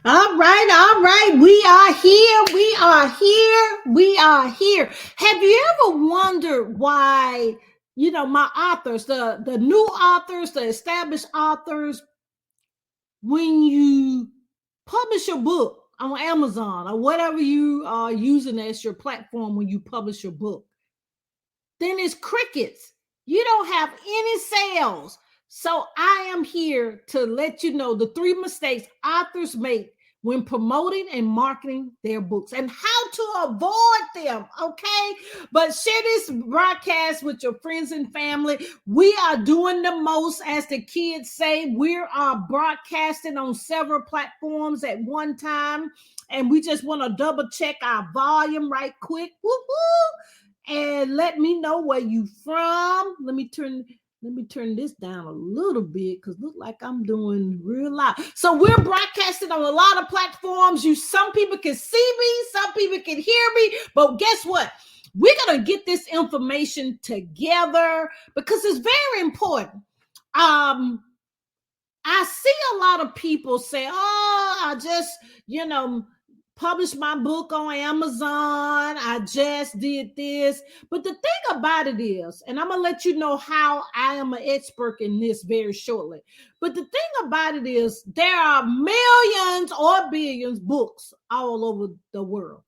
All right, all right. We are here. We are here. We are here. Have you ever wondered why, my authors, the new authors, the established authors, when you publish your book on Amazon or whatever you are using as your platform when you publish your book, then it's crickets. You don't have any sales. So I am here to let you know the three mistakes authors make when promoting and marketing their books and how to avoid them. Okay. But share this broadcast with your friends and family. We are doing the most, as the kids say. We are broadcasting on several platforms at one time. And we just want to double check our volume right quick. Woo-hoo! And let me know where you from. Let me turn this down a little bit because look like I'm doing real loud. So we're broadcasting on a lot of platforms. Some people can see me, some people can hear me, but guess what? We're gonna get this information together because it's very important. I see a lot of people say, "Oh, I just, published my book on Amazon. I just did this." But the thing about it is, and I'm going to let you know how I am an expert in this very shortly. But the thing about it is, there are millions or billions books all over the world.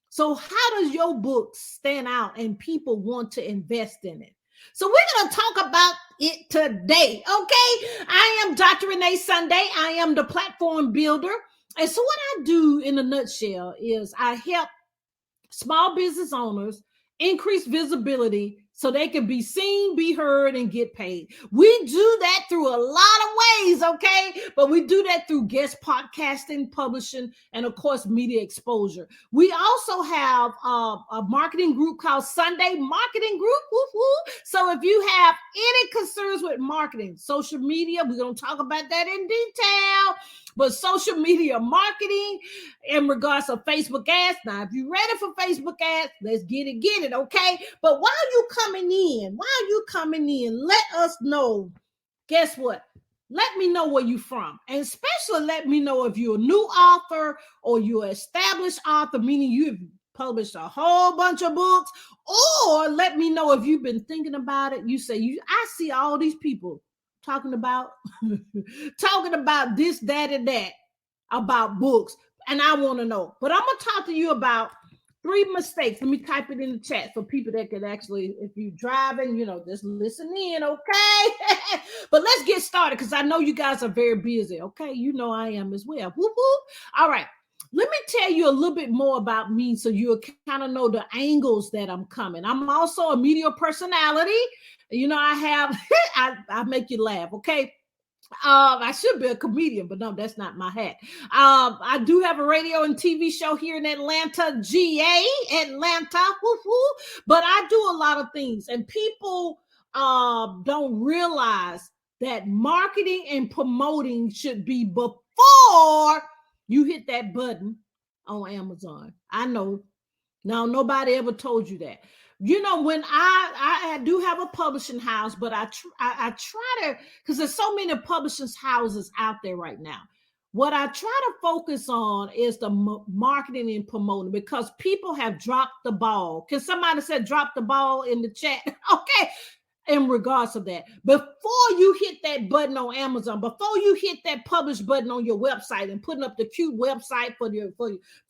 So how does your book stand out and people want to invest in it? So we're going to talk about it today, okay? I am Dr. Renee Sunday. I am the platform builder. And so what I do in a nutshell is I help small business owners increase visibility so they can be seen, be heard, and get paid. We do that through a lot of ways, okay? But we do that through guest podcasting, publishing, and of course, media exposure. We also have a marketing group called Sunday Marketing Group. Woo-hoo. So if you have any concerns with marketing, social media, we're going to talk about that in detail. But social media marketing in regards to Facebook ads. Now, if you're ready for Facebook ads, let's get it, okay? But while you coming in, let us know. Guess what? Let me know where you from. And especially let me know if you're a new author or you're an established author, meaning you've published a whole bunch of books, or let me know if you've been thinking about it. You say, I see all these people talking about talking about this, that, and that about books, and I want to know. But I'm gonna talk to you about 3 mistakes. Let me type it in the chat for people that can actually, if you're driving, just listen in, okay? But let's get started because I know you guys are very busy, okay? You know I am as well. Whoop, whoop. All right. Let me tell you a little bit more about me so you'll kind of know the angles that I'm coming. I'm also a media personality. I have, I make you laugh, okay? I should be a comedian, but no, that's not my hat. I do have a radio and TV show here in Atlanta, Atlanta, woo-hoo, but I do a lot of things, and people don't realize that marketing and promoting should be before you hit that button on Amazon. I know. Now, nobody ever told you that. When I do have a publishing house, but I try to, because there's so many publishing houses out there right now. What I try to focus on is the marketing and promoting, because people have dropped the ball. Can somebody say drop the ball in the chat? Okay. In regards to that, before you hit that button on Amazon, before you hit that publish button on your website and putting up the cute website for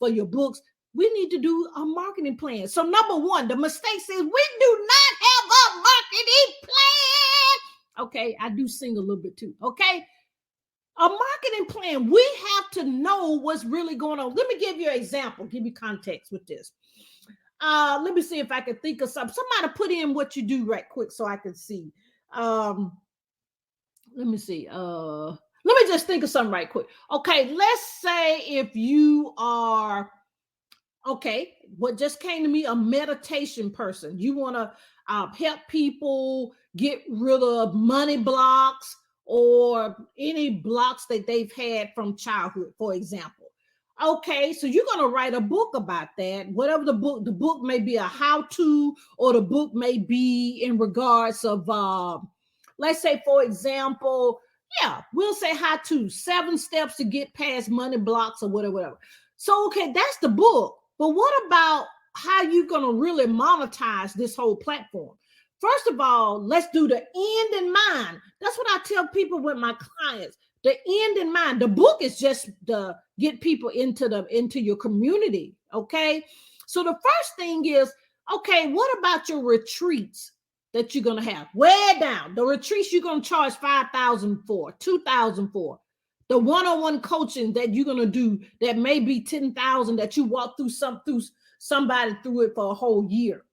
your books, we need to do a marketing plan. So number one, the mistake is we do not have a marketing plan. Okay, I do sing a little bit too. Okay, a marketing plan. We have to know what's really going on. Let me give you an example. Give you context with this. Let me see if I can think of something. Somebody put in what you do right quick so I can see. Let me see. Let me just think of something right quick. Okay, let's say if you are, okay, what just came to me, a meditation person. You want to help people get rid of money blocks or any blocks that they've had from childhood, for example. Okay, so you're going to write a book about that. Whatever the book may be a how-to, or the book may be in regards of, let's say, for example, Yeah, we'll say how to 7 steps to get past money blocks or whatever. So, okay, that's the book. But what about how you going to really monetize this whole platform? First of all, let's do the end in mind. That's what I tell people with my clients. The end in mind. The book is just to get people into your community. Okay. So the first thing is, okay, what about your retreats that you're going to have? Way down. The retreats you're going to charge $5,000 for, $2,000 for. The one-on-one coaching that you're going to do that may be $10,000 that you walk through somebody through it for a whole year.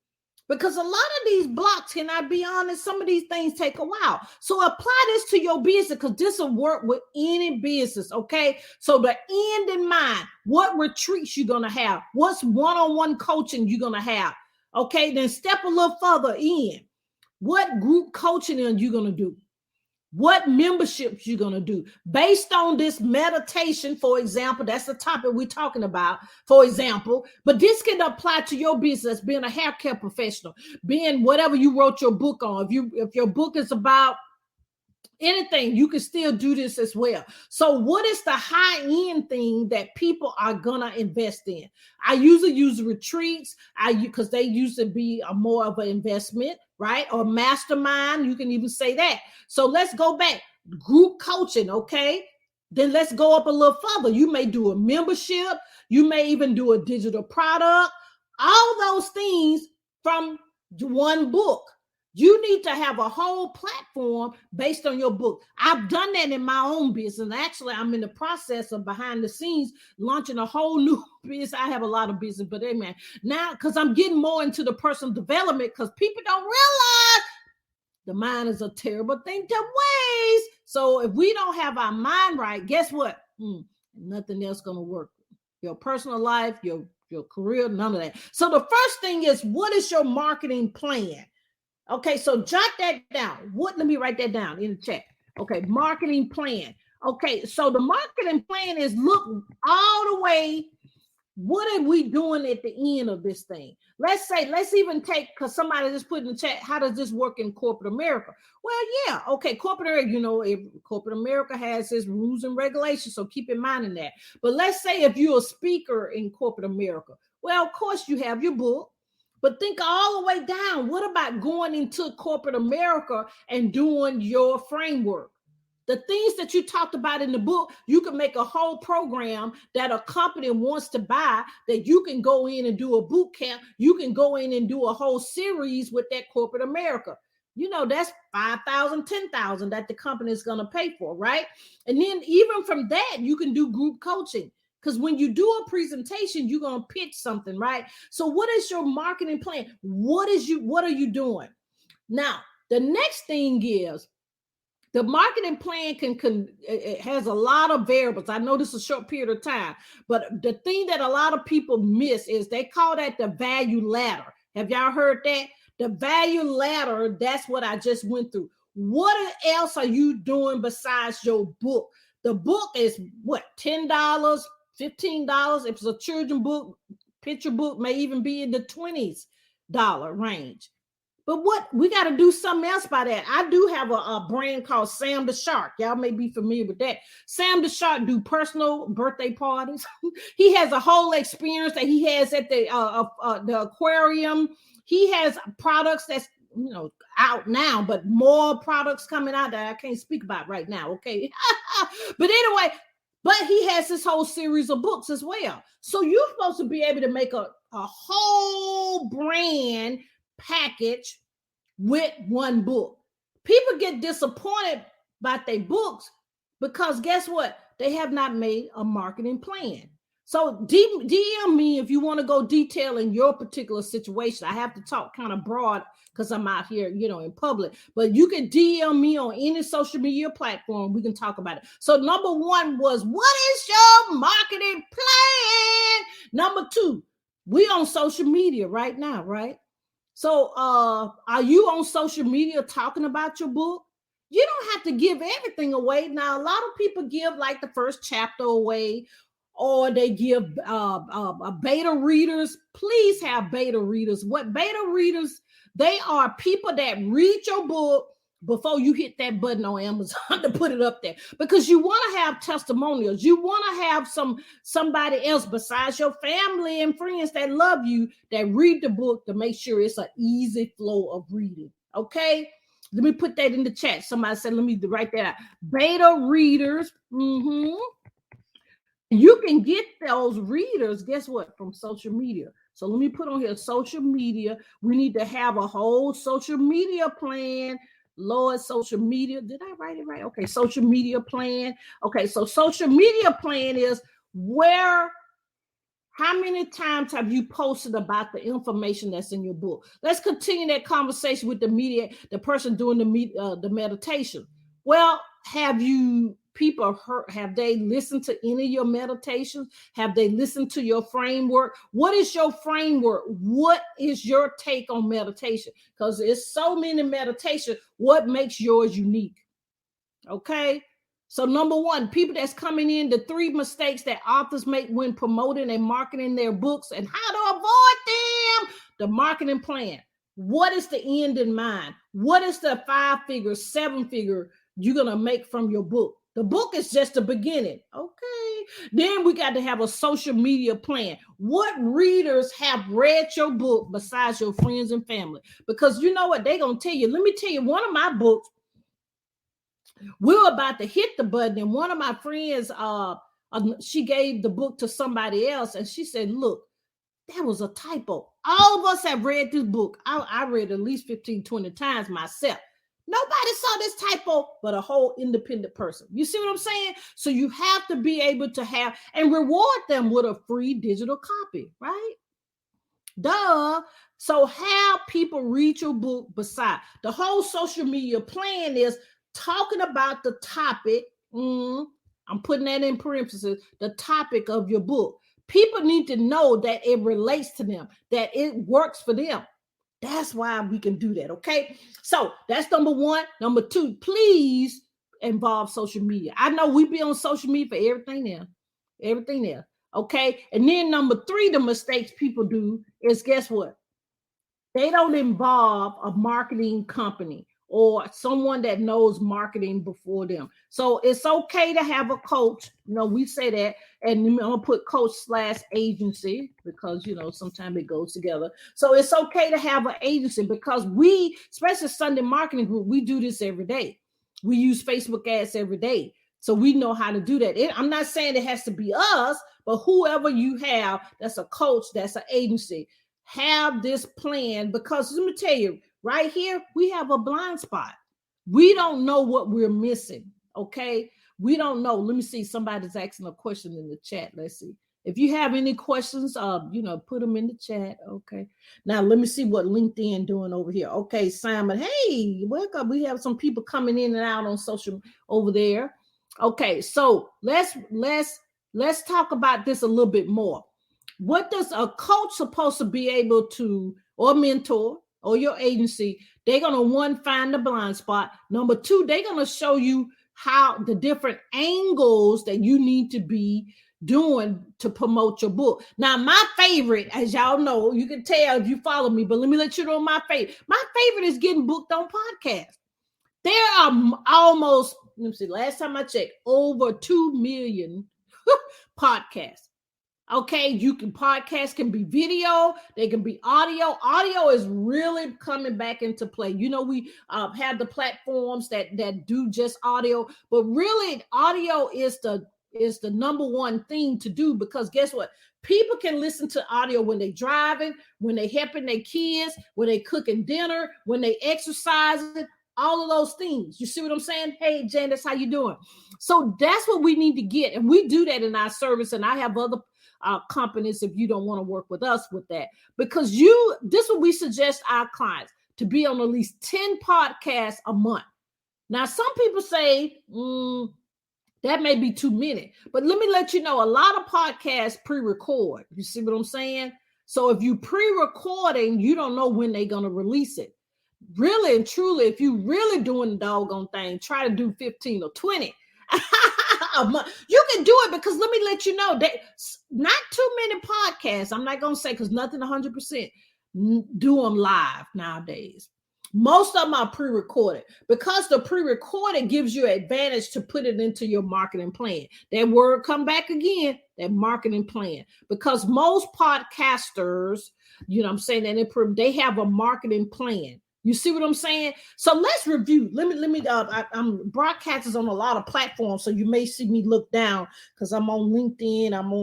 Because a lot of these blocks, can I be honest, some of these things take a while. So apply this to your business, because this will work with any business, okay? So the end in mind, what retreats you're going to have, what's one-on-one coaching you're going to have, okay? Then step a little further in. What group coaching are you going to do? What memberships you're going to do based on this meditation, for example. That's the topic we're talking about, for example. But this can apply to your business, being a haircare professional, being whatever you wrote your book on. If your book is about anything, you can still do this as well. So what is the high-end thing that people are gonna invest in? I usually use retreats, because they used to be a more of an investment, right? Or mastermind, you can even say that. So let's go back. Group coaching, okay? Then let's go up a little further. You may do a membership, you may even do a digital product, all those things from one book. You need to have a whole platform based on your book. I've done that in my own business. Actually, I'm in the process of behind the scenes launching a whole new business. I have a lot of business, but hey, man, now because I'm getting more into the personal development, because people don't realize the mind is a terrible thing to waste. So if we don't have our mind right, guess what? Nothing else going to work. Your personal life, your career, none of that. So the first thing is, what is your marketing plan? Okay, so jot that down. Let me write that down in the chat. Okay, marketing plan. Okay, so the marketing plan is look all the way. What are we doing at the end of this thing? Let's even take, because somebody just put in the chat, how does this work in corporate America? Well, yeah, okay, corporate America, corporate America has its rules and regulations, so keep in mind in that. But let's say if you're a speaker in corporate America, well, of course you have your book. But think all the way down. What about going into corporate America and doing your framework? The things that you talked about in the book, you can make a whole program that a company wants to buy, that you can go in and do a boot camp. You can go in and do a whole series with that corporate America. That's $5,000, $10,000 that the company is going to pay for, right? And then even from that, you can do group coaching. Because when you do a presentation, you're going to pitch something, right? So what is your marketing plan? What are you doing? Now, the next thing is the marketing plan it has a lot of variables. I know this is a short period of time, but the thing that a lot of people miss is they call that the value ladder. Have y'all heard that? The value ladder, that's what I just went through. What else are you doing besides your book? The book is what, $10? $15. If it's a children book, picture book may even be in the $20s range. But what we got to do something else by that. I do have a brand called Sam the Shark. Y'all may be familiar with that. Sam the Shark do personal birthday parties. He has a whole experience that he has at the aquarium. He has products that's out now, but more products coming out that I can't speak about right now. Okay, but anyway. But he has this whole series of books as well. So you're supposed to be able to make a whole brand package with one book. People get disappointed by their books because guess what? They have not made a marketing plan. So DM me if you want to go detail in your particular situation. I have to talk kind of broad because I'm out here, in public. But you can DM me on any social media platform. We can talk about it. So number one was, what is your marketing plan? Number two, we on social media right now, right? So are you on social media talking about your book? You don't have to give everything away. Now, a lot of people give like the first chapter away, or they give beta readers. Please have beta readers. What beta readers, they are people that read your book before you hit that button on Amazon to put it up there, because you want to have testimonials. You want to have somebody else besides your family and friends that love you, that read the book, to make sure it's an easy flow of reading. Okay. Let me put that in the chat. Somebody said, let me write that out. Beta readers. You can get those readers, guess what, from social media. So let me put on here social media. We need to have a whole social media plan. Lord, social media. Did I write it right? Okay, social media plan. Okay, so social media plan is how many times have you posted about the information that's in your book? Let's continue that conversation with the person doing the meditation. Well, have they listened to any of your meditations? Have they listened to your framework? What is your framework? What is your take on meditation? Because there's so many meditations. What makes yours unique? Okay. So number one, people that's coming in, the 3 mistakes that authors make when promoting and marketing their books and how to avoid them. The marketing plan. What is the end in mind? What is the 5-figure, 7-figure you're going to make from your book? The book is just the beginning. Okay. Then we got to have a social media plan. What readers have read your book besides your friends and family? Because you know what? They're going to tell you. Let me tell you, one of my books, we were about to hit the button, and one of my friends, she gave the book to somebody else, and she said, look, that was a typo. All of us have read this book. I read at least 15, 20 times myself. Nobody saw this typo but a whole independent person. You see what I'm saying? So you have to be able to have and reward them with a free digital copy, right? Duh. So how people read your book beside the whole social media plan is talking about the topic. I'm putting that in parentheses, the topic of your book. People need to know that it relates to them, that it works for them. That's why we can do that. Okay. So that's number one. Number two, please involve social media. I know we be on social media for everything there. Okay. And then number 3, the mistakes people do is, guess what? They don't involve a marketing company or someone that knows marketing before them. So it's okay to have a coach. We say that, and I'm gonna put coach/agency because sometimes it goes together. So it's okay to have an agency because we, especially Sunday Marketing Group, we do this every day. We use Facebook ads every day. So we know how to do that. I'm not saying it has to be us, but whoever you have, that's a coach, that's an agency, have this plan, because let me tell you, right here, we have a blind spot. We don't know what we're missing. Okay. We don't know. Let me see. Somebody's asking a question in the chat. Let's see. If you have any questions, put them in the chat. Okay. Now let me see what LinkedIn doing over here. Okay, Simon. Hey, welcome. We have some people coming in and out on social over there. Okay, so let's talk about this a little bit more. What does a coach supposed to be able to, or mentor, or your agency? They're going to, 1, find the blind spot. Number 2, they're going to show you how the different angles that you need to be doing to promote your book. Now, my favorite, as y'all know, you can tell if you follow me, but let me let you know my favorite. My favorite is getting booked on podcasts. There are almost, let me see, last time I checked, over 2 million podcasts. Okay, podcasts can be video, they can be audio. Audio is really coming back into play. We have the platforms that do just audio, but really audio is the number one thing to do, because guess what? People can listen to audio when they're driving, when they're helping their kids, when they're cooking dinner, when they exercising, all of those things. You see what I'm saying? Hey, Janice, how you doing? So that's what we need to get. And we do that in our service. And I have other companies, if you don't want to work with us with that, because this is what we suggest our clients, to be on at least 10 podcasts a month. Now, some people say that may be too many, but let me let you know, a lot of podcasts pre-record. You see what I'm saying? So if you pre-recording, you don't know when they're going to release it. Really and truly, if you really doing the doggone thing, try to do 15 or 20. You can do it, because let me let you know that not too many podcasts, I'm not going to say, because nothing 100% do them live nowadays. Most of them are pre-recorded because the pre-recorded gives you advantage to put it into your marketing plan. That word come back again, that marketing plan. Because most podcasters, you know what I'm saying, and they have a marketing plan. You see what I'm saying? So let's review. I'm broadcasting on a lot of platforms, so you may see me look down because I'm on LinkedIn, I'm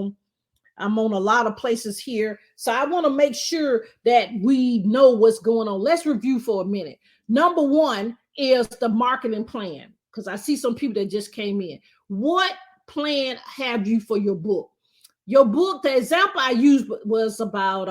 on a lot of places here. So I want to make sure that we know what's going on. Let's review for a minute. Number one is the marketing plan, because I see some people that just came in. What plan have you for your book? Your book, the example I used was about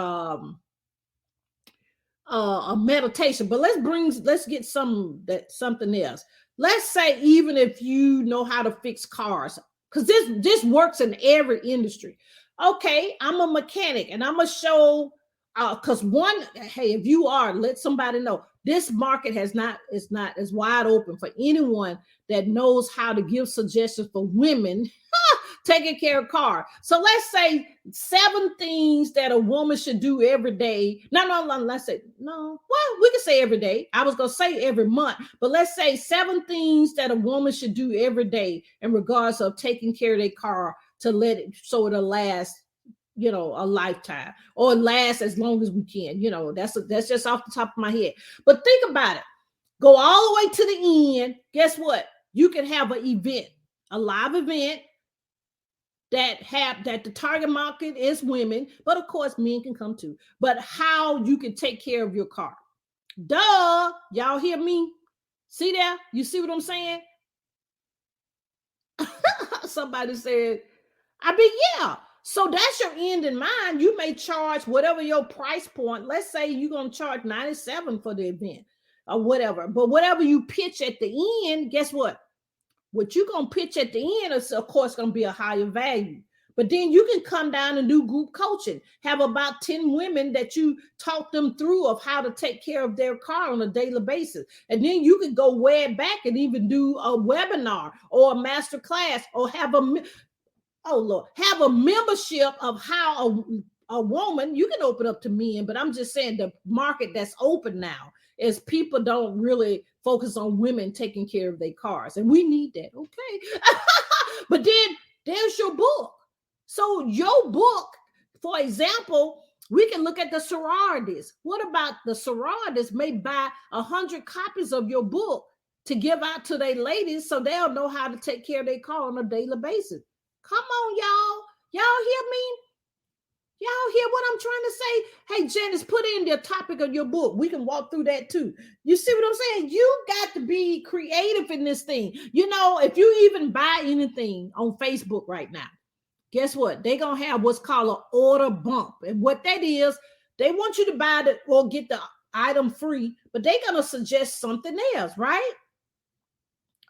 a meditation, but let's get something else. Let's say even if you know how to fix cars, because this works in every industry. Okay, I'm a mechanic and I'm gonna show because if you are, let somebody know this market is not as wide open for anyone that knows how to give suggestions for women taking care of car. So let's say 7 things that a woman should do every day. Let's say no. Well, we can say every day. I was gonna say every month, but let's say 7 things that a woman should do every day in regards of taking care of their car to let it so it'll last, a lifetime or last as long as we can. That's just off the top of my head. But think about it. Go all the way to the end. Guess what? You can have an event, a live event that the target market is women, but of course men can come too. But how you can take care of your car. Duh. Y'all hear me? See there? You see what I'm saying? Somebody said, yeah. So that's your end in mind. You may charge whatever your price point. Let's say you're going to charge $97 for the event or whatever. But whatever you pitch at the end, guess what? What you're going to pitch at the end is, of course, going to be a higher value. But then you can come down and do group coaching. Have about 10 women that you talk them through of how to take care of their car on a daily basis. And then you can go way back and even do a webinar or a master class or have a membership of how a woman, you can open up to men, but I'm just saying the market that's open now is people don't really focus on women taking care of their cars. And we need that, okay? But then there's your book. So your book, for example, we can look at the sororities. What about the sororities may buy 100 copies of your book to give out to their ladies so they'll know how to take care of their car on a daily basis? Come on, y'all. Y'all hear me? Y'all hear what I'm trying to say? Hey, Janice, put in the topic of your book. We can walk through that too. You see what I'm saying? You got to be creative in this thing. If you even buy anything on Facebook right now, guess what? They're going to have what's called an order bump. And what that is, they want you to buy it or get the item free, but they're going to suggest something else, right?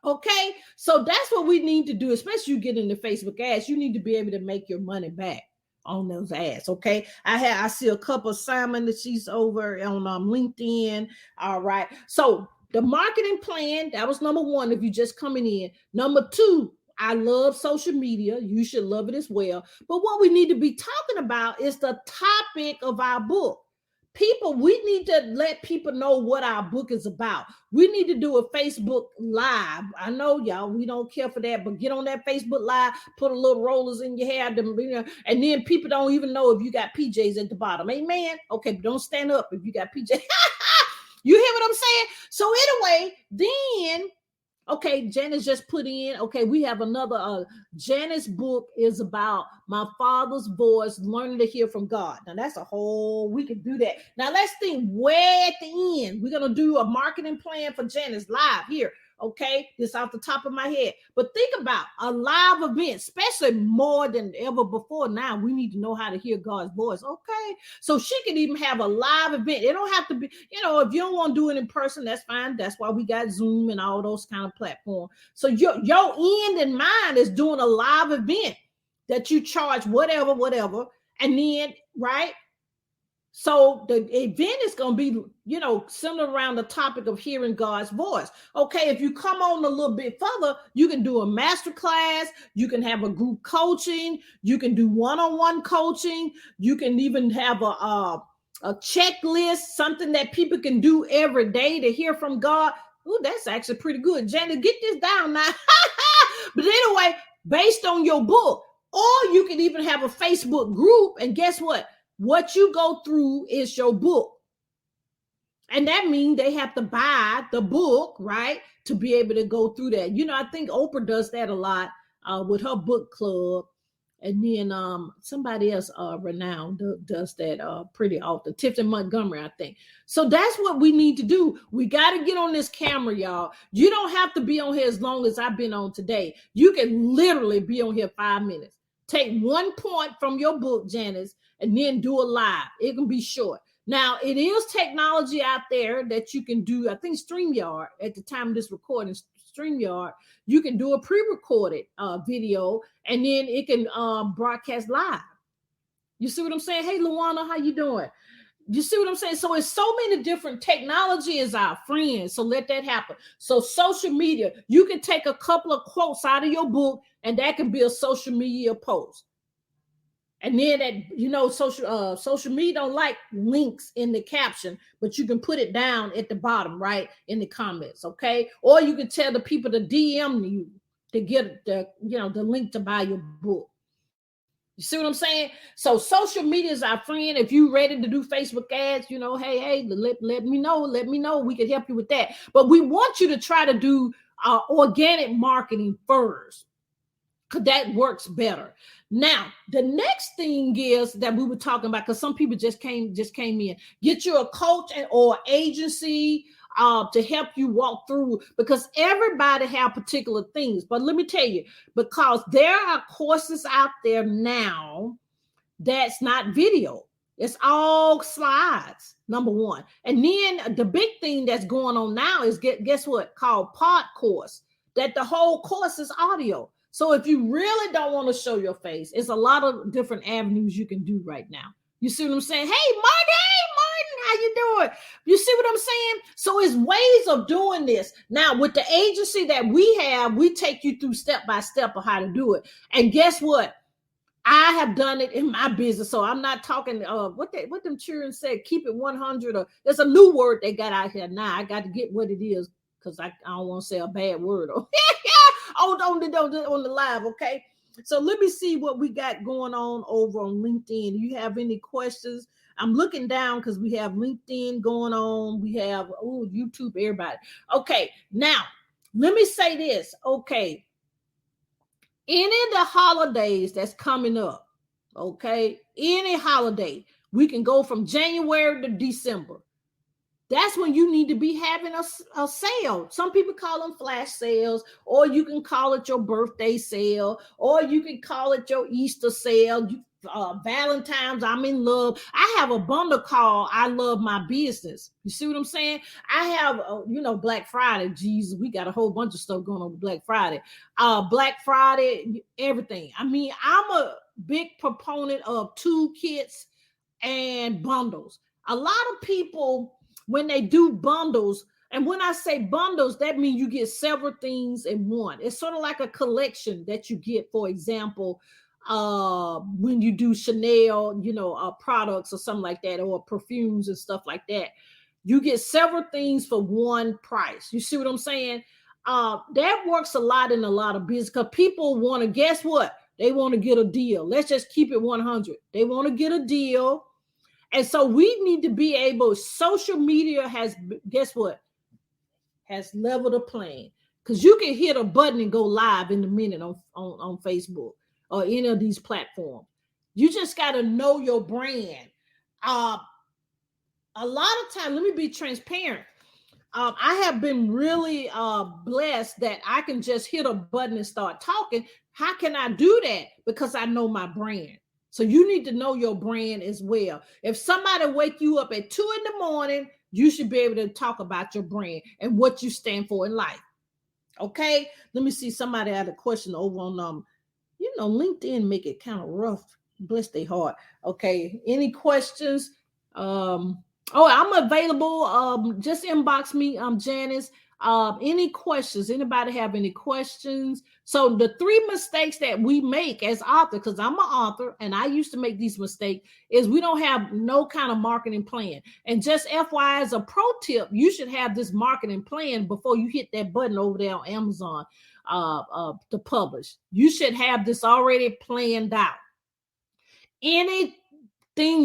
Okay, so that's what we need to do, especially you get into Facebook ads. You need to be able to make your money back on those ads. Okay, I see a couple of Simon that she's over on LinkedIn. All right, so the marketing plan, that was number one. If you're just coming in, number two, I love social media. You should love it as well. But what we need to be talking about is the topic of our book. We need to let people know what our book is about. We need to do a Facebook Live. I know y'all, we don't care for that, but get on that Facebook Live, put a little rollers in your hair, and then people don't even know if you got PJs at the bottom. Amen? Okay, but don't stand up if you got PJs. You hear what I'm saying? So anyway, then... Okay, Janice just put in, okay, we have another, Janice's book is about my father's voice, learning to hear from God. Now that's we can do that. Now let's think way at the end. We're going to do a marketing plan for Janice live here. Okay, this off the top of my head. But think about a live event, especially more than ever before. Now we need to know how to hear God's voice. Okay, so she can even have a live event. It don't have to be, if you don't want to do it in person, that's fine. That's why we got Zoom and all those kind of platforms. So your end in mind is doing a live event that you charge whatever, and then right. So the event is going to be, centered around the topic of hearing God's voice. Okay, if you come on a little bit further, you can do a master class. You can have a group coaching. You can do one-on-one coaching. You can even have a checklist, something that people can do every day to hear from God. Oh, that's actually pretty good. Janet, get this down now. But anyway, based on your book, or you can even have a Facebook group. And guess what? What you go through is your book. And that means they have to buy the book, right? To be able to go through that. You know, I think Oprah does that a lot with her book club. And then somebody else renowned does that pretty often. Tiffany Montgomery, I think. So that's what we need to do. We got to get on this camera, y'all. You don't have to be on here as long as I've been on today. You can literally be on here 5 minutes. Take one point from your book, Janice, and then do a live. It can be short. Now, it is technology out there that you can do. I think StreamYard, at the time of this recording, StreamYard, you can do a pre-recorded video, and then it can broadcast live. You see what I'm saying? Hey, Luana, how you doing? You see what I'm saying? So it's so many different technology is our friend. So let that happen. So social media, you can take a couple of quotes out of your book, and that can be a social media post. And then that, you know, social media don't like links in the caption, but you can put it down at the bottom, right, in the comments, okay? Or you can tell the people to DM you to get the, you know, the link to buy your book. You see what I'm saying? So social media is our friend. If you ready to do Facebook ads, you know, hey, let me know. Let me know. We can help you with that. But we want you to try to do organic marketing first, because that works better. Now, the next thing is that we were talking about, because some people just came in. Get you a coach or agency to help you walk through, because everybody have particular things. But let me tell you, because there are courses out there now that's not video. It's all slides, number one. And then the big thing that's going on now is, guess what? Called Pod Course, that the whole course is audio. So if you really don't want to show your face, it's a lot of different avenues you can do right now. You see what I'm saying? Hey, Martin, how you doing? You see what I'm saying? So it's ways of doing this. Now, with the agency that we have, we take you through step by step of how to do it. And guess what? I have done it in my business. So I'm not talking what them children said, keep it 100, or there's a new word they got out here now. I got to get what it is, because I don't want to say a bad word. on the live, okay? So let me see what we got going on over on LinkedIn. Do you have any questions? I'm looking down because we have LinkedIn going on. We have YouTube, everybody. Okay, now let me say this. Okay, any of the holidays that's coming up, okay, any holiday, we can go from January to December. That's when you need to be having a sale. Some people call them flash sales, or you can call it your birthday sale, or you can call it your Easter sale, Valentine's, I'm in love. I have a bundle called I Love My Business. You see what I'm saying? I have, Black Friday. Jesus, we got a whole bunch of stuff going on with Black Friday. Black Friday, everything. I mean, I'm a big proponent of toolkits and bundles. A lot of people, when they do bundles, and when I say bundles, that means you get several things in one. It's sort of like a collection that you get, for example, when you do Chanel, products or something like that, or perfumes and stuff like that. You get several things for one price. You see what I'm saying? That works a lot in a lot of business, because people want to, guess what? They want to get a deal. Let's just keep it 100. They want to get a deal. And so we need to be able, social media has, guess what? Has leveled the playing. Because you can hit a button and go live in a minute on Facebook or any of these platforms. You just got to know your brand. A lot of time, let me be transparent. I have been really blessed that I can just hit a button and start talking. How can I do that? Because I know my brand. So you need to know your brand as well. If somebody wake you up at 2 a.m, you should be able to talk about your brand and what you stand for in life. Okay. Let me see. Somebody had a question over on, LinkedIn make it kind of rough. Bless their heart. Okay. Any questions? I'm available. Just inbox me. Janice. Any questions? Anybody have any questions? So the 3 mistakes that we make as authors, because I'm an author and I used to make these mistakes, is we don't have no kind of marketing plan. And just FYI, as a pro tip, you should have this marketing plan before you hit that button over there on Amazon to publish. You should have this already planned out. Anything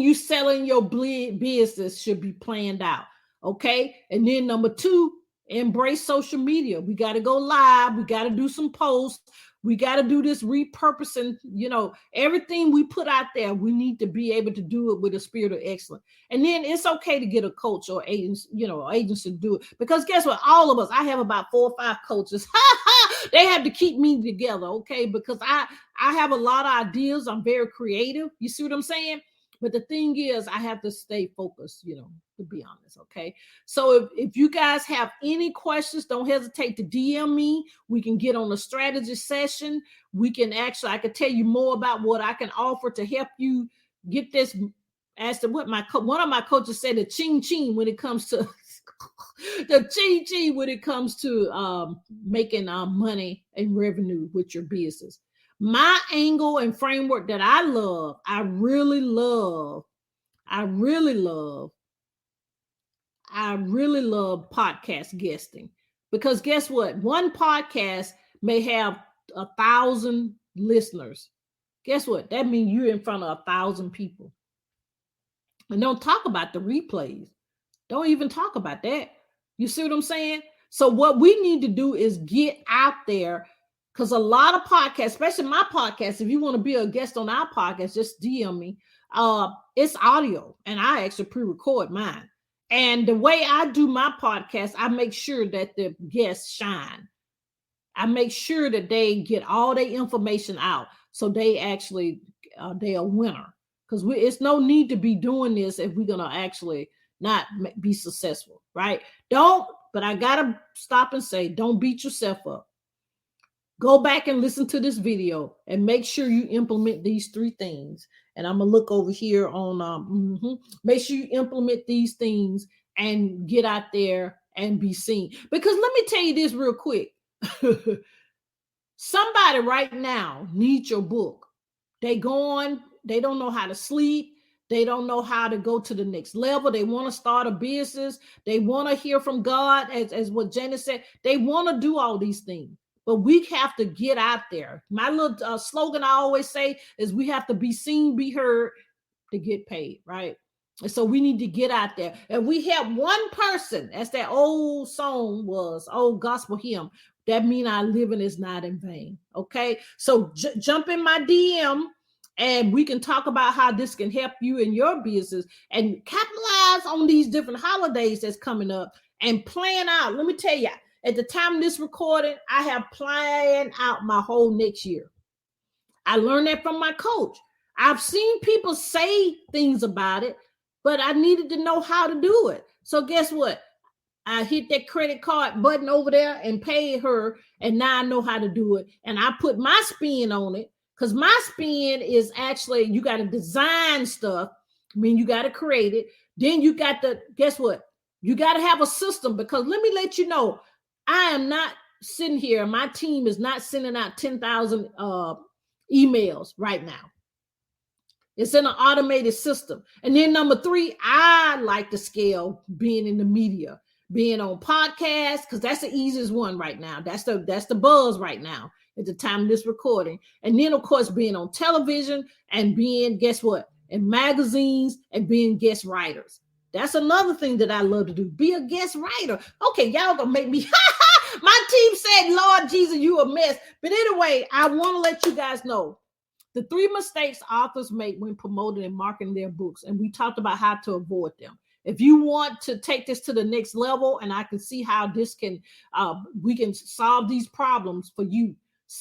you sell in your business should be planned out. Okay. And then number 2, embrace social media. We got to go live. We got to do some posts. We got to do this repurposing. Everything we put out there, we need to be able to do it with a spirit of excellence. And then it's okay to get a coach or agency to do it. Because guess what? All of us, I have about 4 or 5 coaches. They have to keep me together. Okay. Because I have a lot of ideas. I'm very creative. You see what I'm saying? But the thing is, I have to stay focused, to be honest. Okay. So if you guys have any questions, don't hesitate to DM me. We can get on a strategy session. I can tell you more about what I can offer to help you get this. As to what one of my coaches said, the ching ching when it comes to the ching ching when it comes to making money and revenue with your business. My angle and framework that I really love podcast guesting, because guess what? One podcast may have 1,000 listeners. Guess what? That means you're in front of 1,000 people. And don't talk about the replays. Don't even talk about that. You see what I'm saying? So what we need to do is get out there. Because a lot of podcasts, especially my podcast, if you want to be a guest on our podcast, just DM me. It's audio, and I actually pre-record mine. And the way I do my podcast, I make sure that the guests shine. I make sure that they get all their information out, so they actually they're a winner. Because it's no need to be doing this if we're gonna actually not be successful, right? But I gotta stop and say, don't beat yourself up. Go back and listen to this video and make sure you implement these 3 things. And I'm going to look over here on, make sure you implement these things and get out there and be seen. Because let me tell you this real quick. Somebody right now needs your book. They don't know how to sleep. They don't know how to go to the next level. They want to start a business. They want to hear from God, as what Janice said. They want to do all these things. But we have to get out there. My little slogan I always say is we have to be seen, be heard to get paid, right? And so we need to get out there. And we have one person, as that old song was, old gospel hymn, that means our living is not in vain, okay? So jump in my DM and we can talk about how this can help you in your business and capitalize on these different holidays that's coming up and plan out. Let me tell you, at the time of this recording, I have planned out my whole next year. I learned that from my coach. I've seen people say things about it, but I needed to know how to do it. So guess what? I hit that credit card button over there and paid her, and now I know how to do it. And I put my spin on it, because my spin is actually, you got to design stuff. I mean, you got to create it. Then you got to, guess what? You got to have a system, because let me let you know, I am not sitting here. My team is not sending out 10,000 emails right now. It's in an automated system. And then number 3, I like to scale being in the media, being on podcasts, because that's the easiest one right now. That's the buzz right now at the time of this recording. And then, of course, being on television and being, guess what, in magazines and being guest writers. That's another thing that I love to do. Be a guest writer. Okay, y'all gonna make me. My team said, Lord Jesus, you a mess. But anyway, I want to let you guys know the 3 mistakes authors make when promoting and marketing their books. And we talked about how to avoid them. If you want to take this to the next level, and I can see how this can, we can solve these problems for you,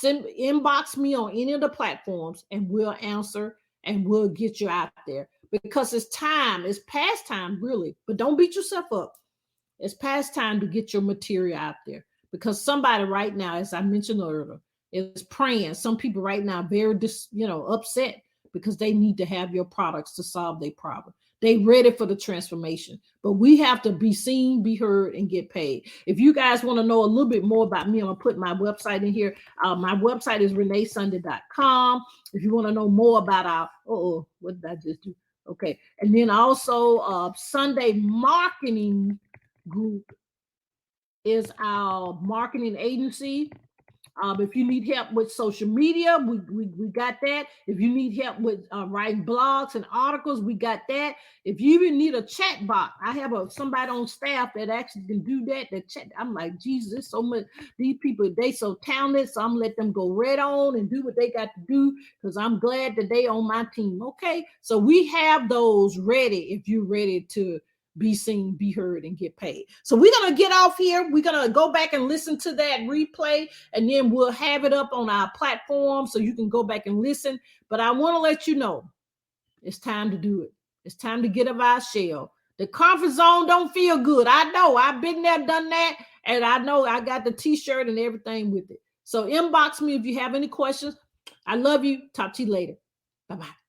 inbox me on any of the platforms and we'll answer and we'll get you out there. Because it's past time, really. But don't beat yourself up. It's past time to get your material out there. Because somebody right now, as I mentioned earlier, is praying. Some people right now are very upset because they need to have your products to solve their problem. They ready for the transformation. But we have to be seen, be heard, and get paid. If you guys want to know a little bit more about me, I'm going to put my website in here. My website is reneesunday.com. If you want to know more about our, what did I just do? Okay. And then also Sunday Marketing Group is our marketing agency. If you need help with social media, we got that. If you need help with writing blogs and articles, we got that. If you even need a chat bot, I have somebody on staff that actually can do that. That chat, I'm like, Jesus, there's so much. These people, they so talented, so I'm gonna let them go right on and do what they got to do because I'm glad that they on my team. Okay, so we have those ready if you're ready to be seen, be heard, and get paid. So we're going to get off here. We're going to go back and listen to that replay, and then we'll have it up on our platform so you can go back and listen. But I want to let you know, it's time to do it. It's time to get out of our shell. The comfort zone don't feel good. I know. I've been there, done that, and I know I got the t-shirt and everything with it. So inbox me if you have any questions. I love you. Talk to you later. Bye-bye.